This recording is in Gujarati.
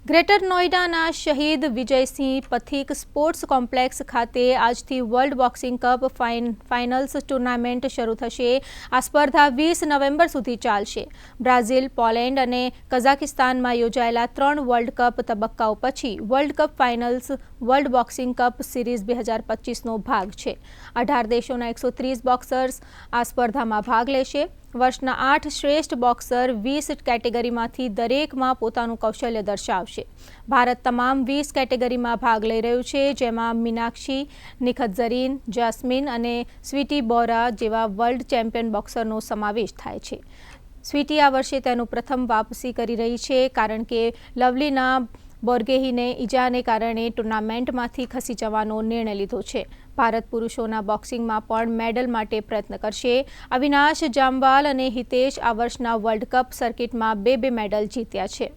ગ્રેટર નોઈડાના શહીદ વિજયસિંહ પથિક સ્પોર્ટ્સ કોમ્પ્લેક્સ ખાતે આજથી world boxing cup finals tournament શરૂ થશે। આ સ્પર્ધા 20 નવેમ્બર સુધી ચાલશે। બ્રાઝિલ, પોલેન્ડ અને કઝાકિસ્તાનમાં યોજાયેલા 3 વર્લ્ડ કપ તબક્કાઓ પછી world cup finals world boxing cup series 2025નો ભાગ છે। 18 દેશોના 130 બોક્સર્સ આ સ્પર્ધામાં ભાગ લેશે। વર્ષના 8 શ્રેષ્ઠ બોક્સર 20 કેટેગરીમાંથી દરેકમાં પોતાનું કૌશલ્ય દર્શાવશે। ભારત તમામ 20 કેટેગરીમાં ભાગ લઈ રહ્યું છે, જેમાં મીનાક્ષી, નિખત ઝરીન, જાસ્મીન અને સ્વીટી બોરા જેવા વર્લ્ડ ચેમ્પિયન બોક્સરનો સમાવેશ થાય છે। સ્વીટી આ વર્ષે તેનું પ્રથમ વાપસી કરી રહી છે, કારણ કે લવલીના બોર્ગેહીને ઈજાને કારણે ટુર્નામેન્ટમાંથી ખસી જવાનો નિર્ણય લીધો છે। ભારત પુરુષોના બોક્સિંગમાં પણ મેડલ માટે પ્રયત્ન કરશે। અવિનાશ જામવાલ અને હિતેશ આ વર્ષના વર્લ્ડ કપ સર્કિટમાં 2 મેડલ જીત્યા છે।